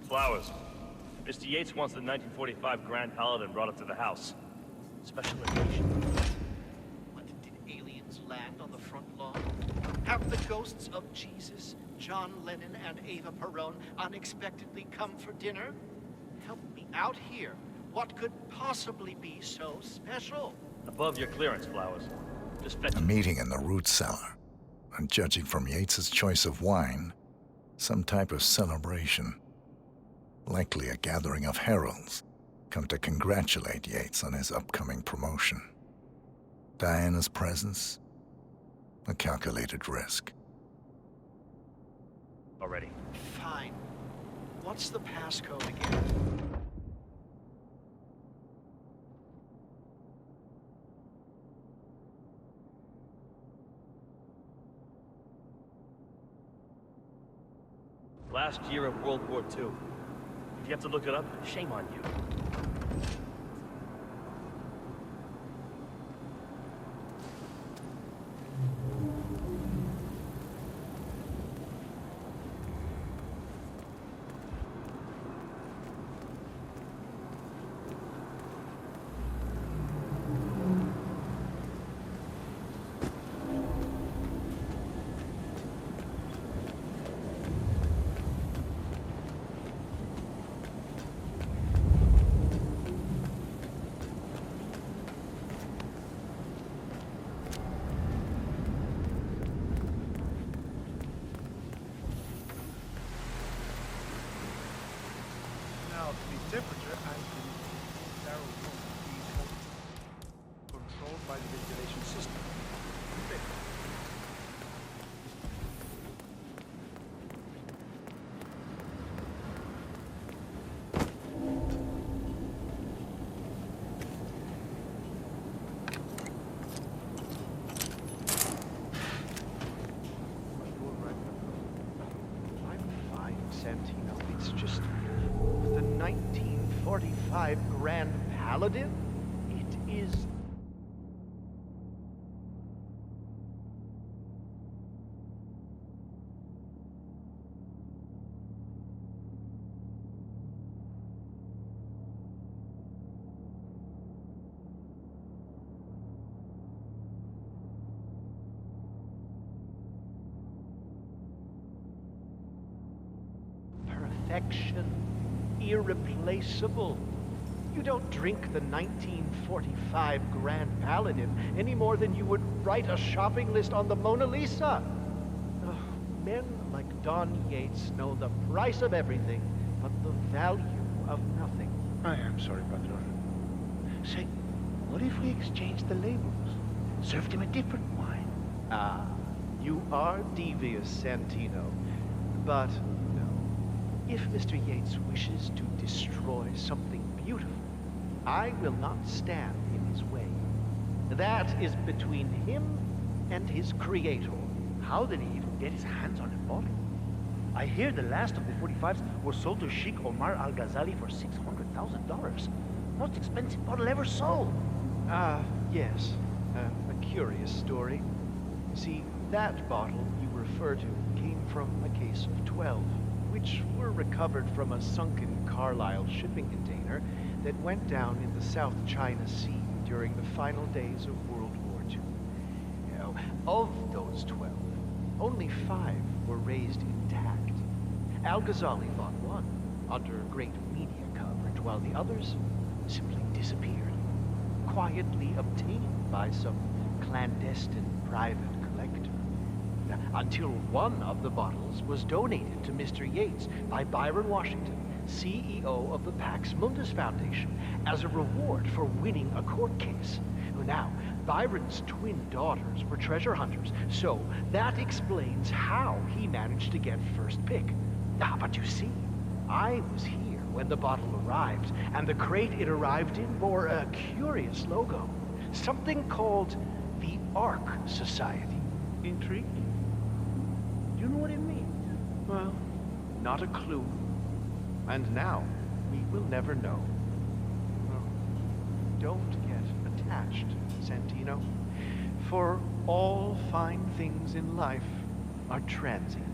Flowers. Mr. Yates wants the 1945 Grand Paladin brought up to the house. Special occasion. What, did aliens land on the front lawn? Have the ghosts of Jesus, John Lennon, and Eva Perón unexpectedly come for dinner? Help me out here. What could possibly be so special? Above your clearance, Flowers. Just fetch A meeting in the root cellar. And judging from Yates's choice of wine, some type of celebration. Likely a gathering of heralds, come to congratulate Yates on his upcoming promotion. Diana's presence, a calculated risk. already. Fine. What's the passcode again? Last year of World War II. If you have to look it up, shame on you. Temperature and the narrow room is controlled by the ventilation system. I'm fine, Santino. It's just the 1945 Grand Paladin? It is... perfection. Irreplaceable. You don't drink the 1945 Grand Paladin any more than you would write a shopping list on the Mona Lisa. Oh, men like Don Yates know the price of everything, but the value of nothing. I am sorry, Patron. Say, what if we exchange the labels? Served him a different wine. Ah, you are devious, Santino. But if Mr. Yates wishes to destroy something beautiful, I will not stand in his way. That is between him and his creator. How did he even get his hands on a bottle? I hear the last of the 45s were sold to Sheikh Omar Al-Ghazali for $600,000. Most expensive bottle ever sold. Ah, yes. A curious story. See, that bottle you refer to came from a case of 12. Which were recovered from a sunken Carlisle shipping container that went down in the South China Sea during the final days of World War II. Now, of those 12, only 5 were raised intact. Al-Ghazali fought one under great media coverage, while the others simply disappeared, quietly obtained by some clandestine private collector. Until one of the bottles was donated to Mr. Yates by Byron Washington, CEO of the Pax Mundus Foundation, as a reward for winning a court case. Now, Byron's twin daughters were treasure hunters, so that explains how he managed to get first pick. But you see, I was here when the bottle arrived, and the crate it arrived in bore a curious logo. Something called the Ark Society. Intriguing? Do you know what it means? Well, not a clue. And now, we will never know. Well, don't get attached, Santino. For all fine things in life are transient.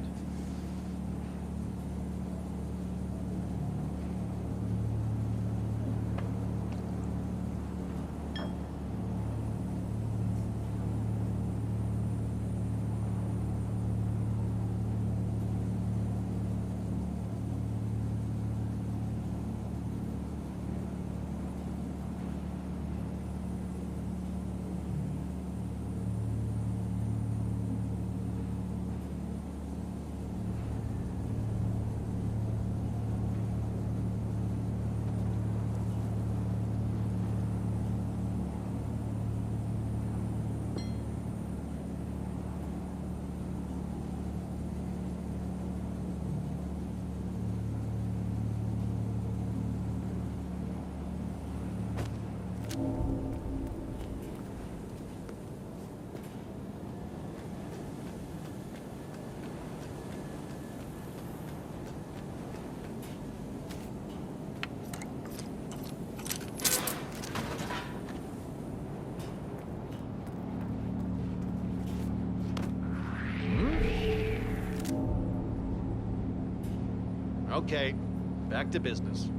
Okay, back to business.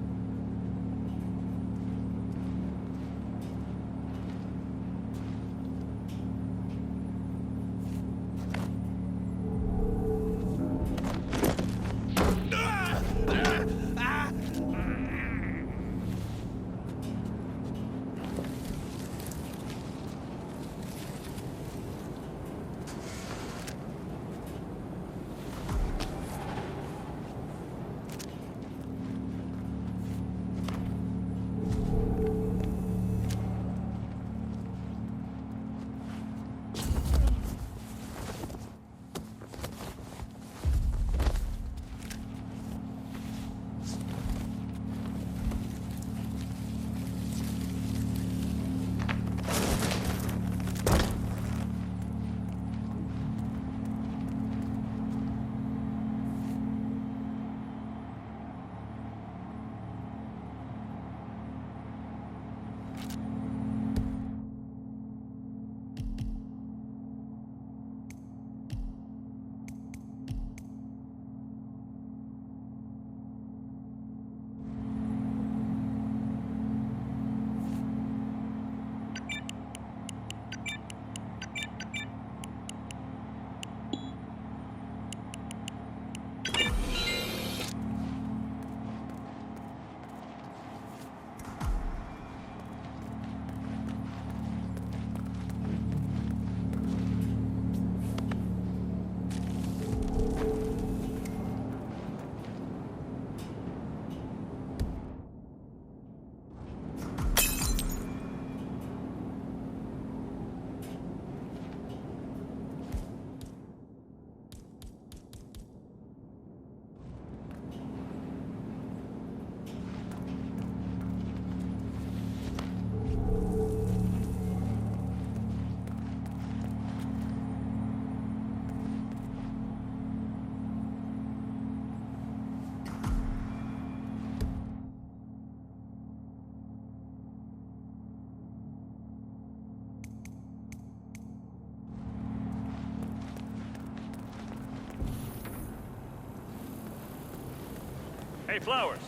Hey, Flowers,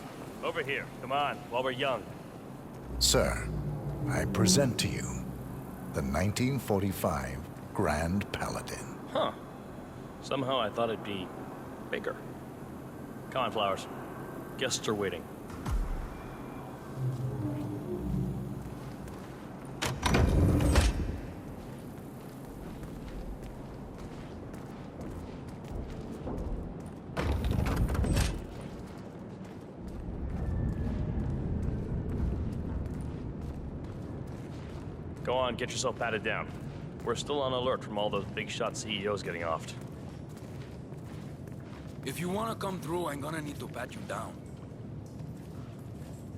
over here. Come on, while we're young. Sir, I present to you the 1945 Grand Paladin. Huh. Somehow I thought it'd be bigger. Come on, Flowers. Guests are waiting. Go on, get yourself patted down. We're still on alert from all those big shot CEOs getting offed. If you wanna come through, I'm gonna need to pat you down.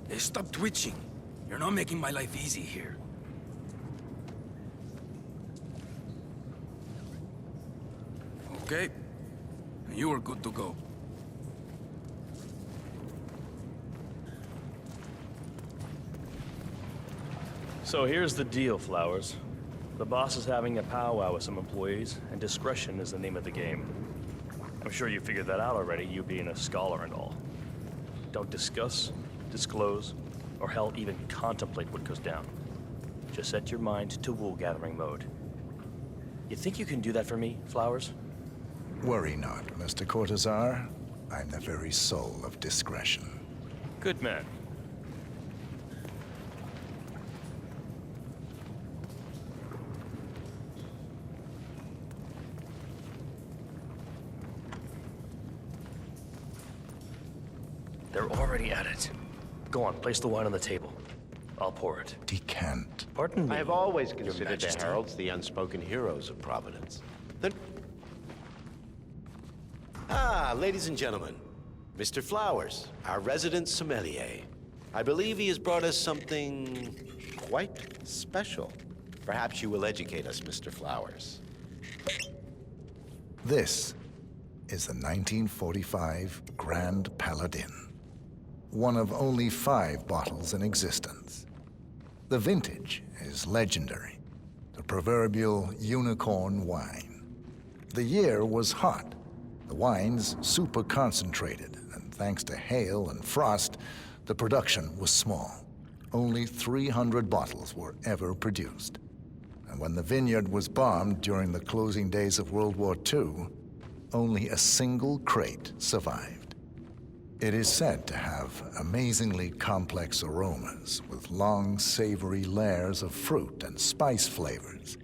Hey, stop twitching. You're not making my life easy here. Okay? You are good to go. So here's the deal, Flowers. The boss is having a powwow with some employees, and discretion is the name of the game. I'm sure you figured that out already, you being a scholar and all. Don't discuss, disclose, or hell, even contemplate what goes down. Just set your mind to wool-gathering mode. You think you can do that for me, Flowers? Worry not, Mr. Cortazar. I'm the very soul of discretion. Good man. They're already at it. Go on, place the wine on the table. I'll pour it. Decant. Pardon me, I have always Your considered the Majesty. heralds the unspoken heroes of Providence. Ah, ladies and gentlemen, Mr. Flowers, our resident sommelier. I believe he has brought us something quite special. Perhaps you will educate us, Mr. Flowers. This is the 1945 Grand Paladin. One of only 5 bottles in existence. The vintage is legendary, the proverbial unicorn wine. The year was hot, the wine's super concentrated, and thanks to hail and frost, the production was small. Only 300 bottles were ever produced. And when the vineyard was bombed during the closing days of World War II, only a single crate survived. It is said to have amazingly complex aromas with long, savory layers of fruit and spice flavors,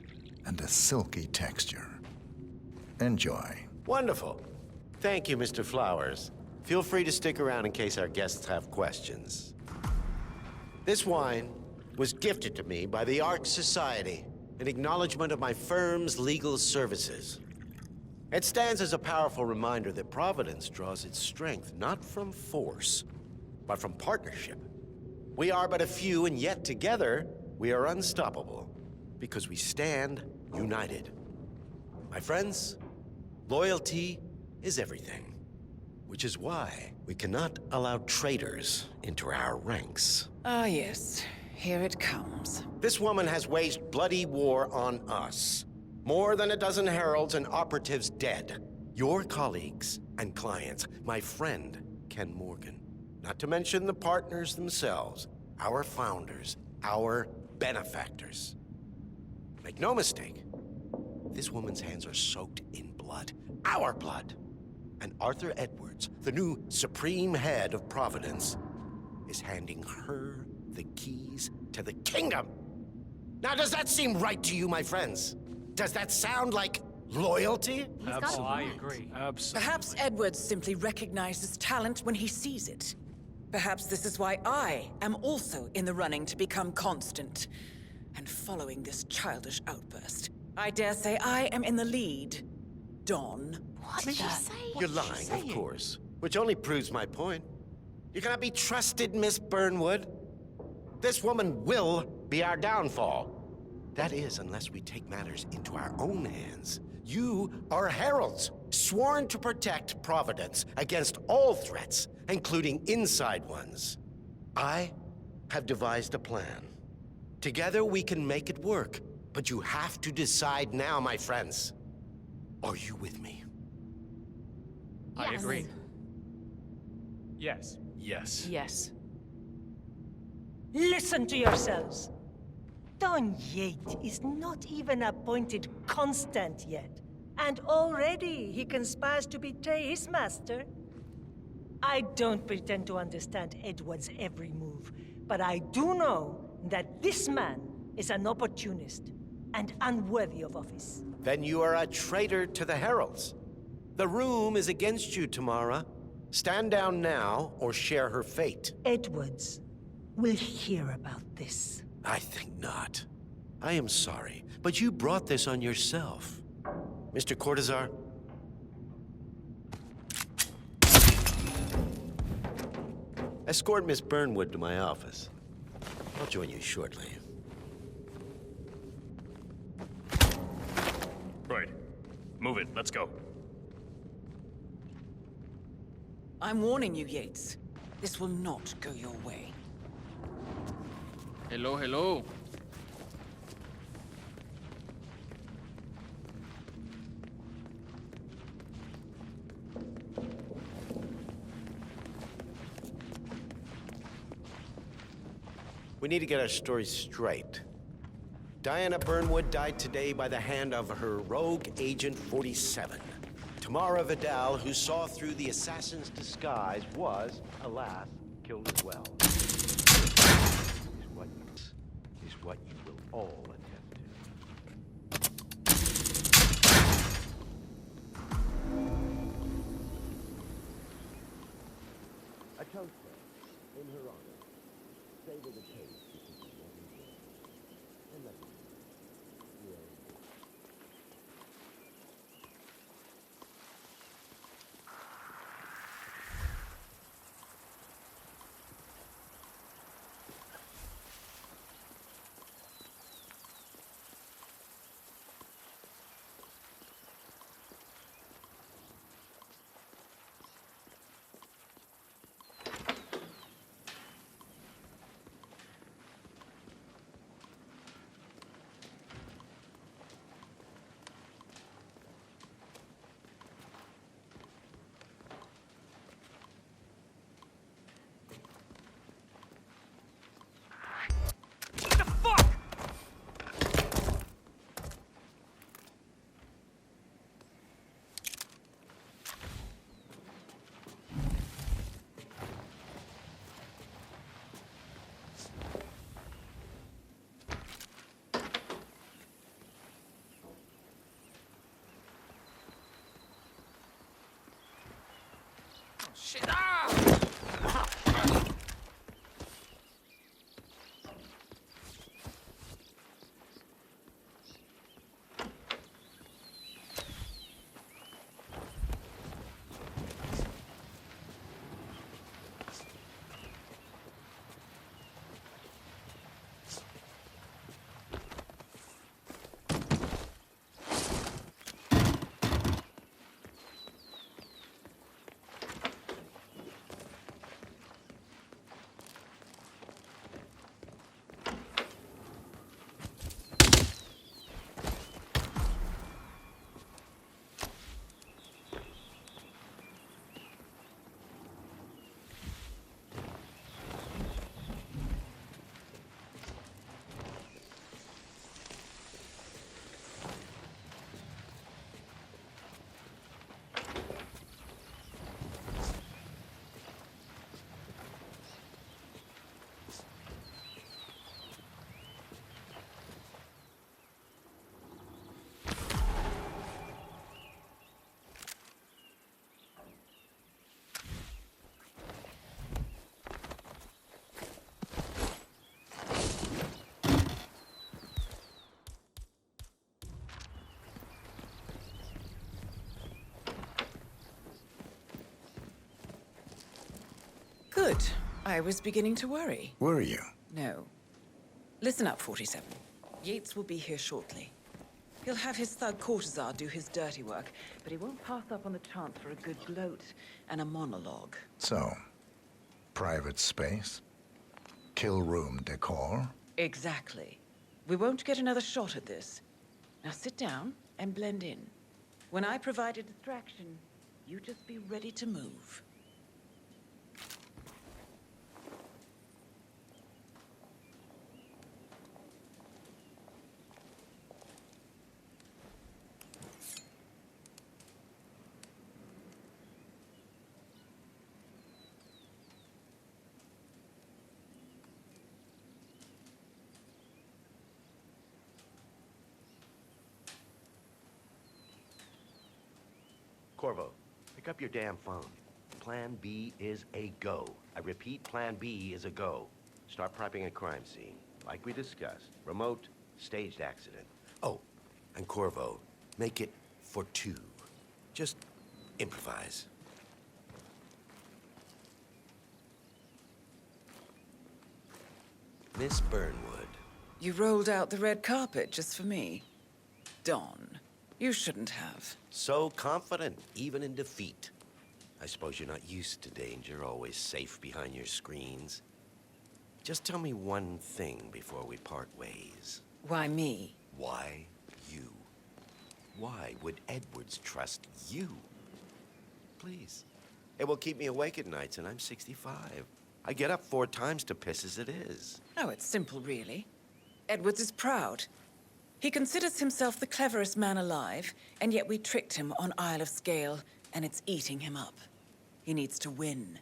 and a silky texture. Enjoy. Wonderful. Thank you, Mr. Flowers. Feel free to stick around in case our guests have questions. This wine was gifted to me by the Arch Society in acknowledgement of my firm's legal services. It stands as a powerful reminder that Providence draws its strength not from force, but from partnership. We are but a few, and yet together, we are unstoppable, because we stand united. My friends, loyalty is everything, which is why we cannot allow traitors into our ranks. Ah, yes. Here it comes. This woman has waged bloody war on us. More than a dozen heralds and operatives dead. Your colleagues and clients, my friend, Ken Morgan. Not to mention the partners themselves, our founders, our benefactors. Make no mistake, this woman's hands are soaked in blood. Our blood. And Arthur Edwards, the new supreme head of Providence, is handing her the keys to the kingdom. Now, does that seem right to you, my friends? Does that sound like loyalty? Absolutely. I agree. Absolutely. Perhaps Edwards simply recognizes talent when he sees it. Perhaps this is why I am also in the running to become constant. And following this childish outburst, I dare say I am in the lead. Don. What did you say? You're lying, of course. Which only proves my point. You cannot be trusted, Miss Burnwood. This woman will be our downfall. That is, unless we take matters into our own hands. You are heralds, sworn to protect Providence against all threats, including inside ones. I have devised a plan. Together we can make it work, but you have to decide now, my friends. Are you with me? I Yes. agree. Yes. Yes. Yes. Listen to yourselves. Don Yates is not even appointed constant yet. And already he conspires to betray his master. I don't pretend to understand Edward's every move, but I do know that this man is an opportunist and unworthy of office. Then you are a traitor to the Heralds. The room is against you, Tamara. Stand down now or share her fate. Edwards will hear about this. I think not. I am sorry, but you brought this on yourself. Mr. Cortazar? Escort Miss Burnwood to my office. I'll join you shortly. Right. Move it. Let's go. I'm warning you, Yates. This will not go your way. Hello, hello. We need to get our story straight. Diana Burnwood died today by the hand of her rogue Agent 47. Tamara Vidal, who saw through the assassin's disguise, was, alas, killed as well. Is what you will all attend A toast in her honor. Savor the taste because you never will. And let me. Shit! Ah! Good. I was beginning to worry. Were you? No. Listen up, 47. Yates will be here shortly. He'll have his thug Cortazar do his dirty work, but he won't pass up on the chance for a good gloat and a monologue. So, private space? Kill room decor? Exactly. We won't get another shot at this. Now sit down and blend in. When I provide a distraction, you just be ready to move. Corvo, pick up your damn phone. Plan B is a go. I repeat, Plan B is a go. Start prepping a crime scene, like we discussed. Remote, staged accident. Oh, and Corvo, make it for 2. Just improvise. Miss Burnwood. You rolled out the red carpet just for me. Don, you shouldn't have. So confident, even in defeat. I suppose you're not used to danger, always safe behind your screens. Just tell me one thing before we part ways. Why me? Why you? Why would Edwards trust you? Please. It will keep me awake at nights, and I'm 65. I get up 4 times to piss as it is. Oh, it's simple, really. Edwards is proud. He considers himself the cleverest man alive, and yet we tricked him on Isle of Scale, and it's eating him up. He needs to win.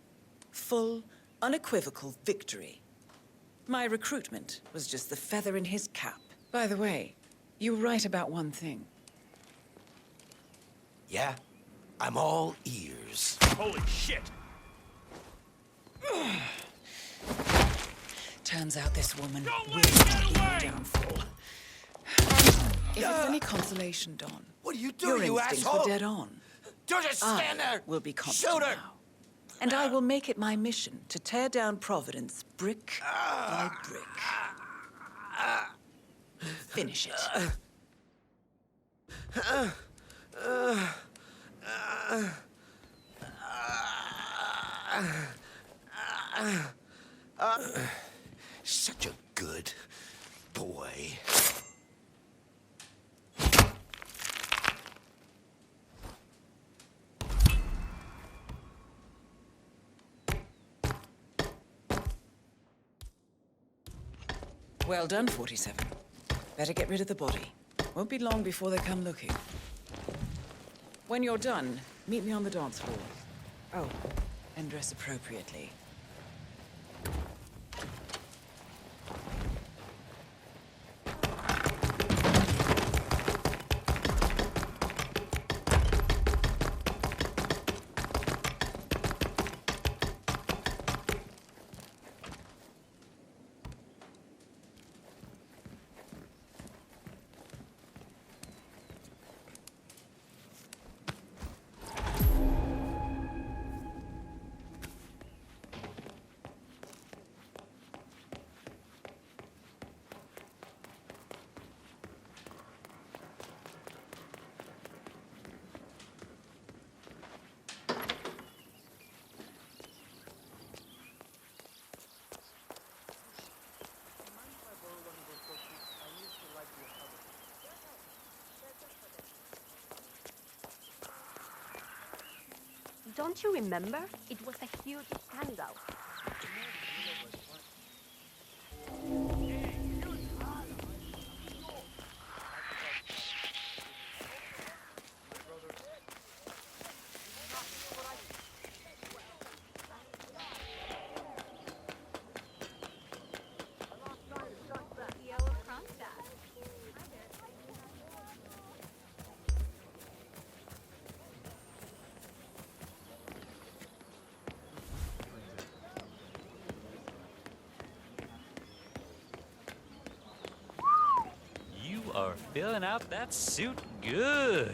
Full, unequivocal victory. My recruitment was just the feather in his cap. By the way, you were right about one thing. Yeah? I'm all ears. Holy shit! Turns out this woman will be your downfall. If it's any consolation, Don, what are you your doing, you instincts asshole? were dead on. Don't just stand there! Will be constant Shoot her! now. And I will make it my mission to tear down Providence brick by brick. Finish it. Such a good boy. Well done, 47. Better get rid of the body. Won't be long before they come looking. When you're done, meet me on the dance floor. Oh, and dress appropriately. Don't you remember? It was a huge scandal. Are filling out that suit good.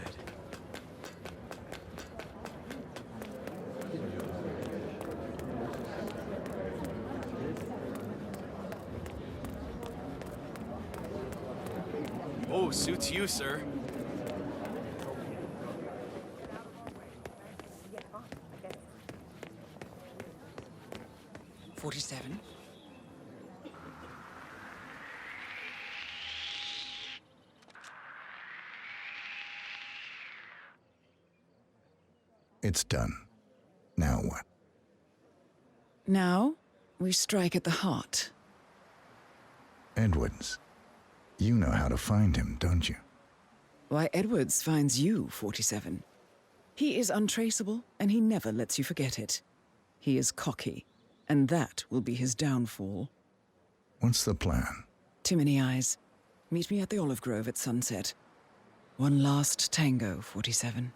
Oh, suits you, sir. $47. It's done. Now what? Now, we strike at the heart. Edwards. You know how to find him, don't you? Why, Edwards finds you, 47. He is untraceable, and he never lets you forget it. He is cocky, and that will be his downfall. What's the plan? Too many eyes. Meet me at the olive grove at sunset. One last tango, 47.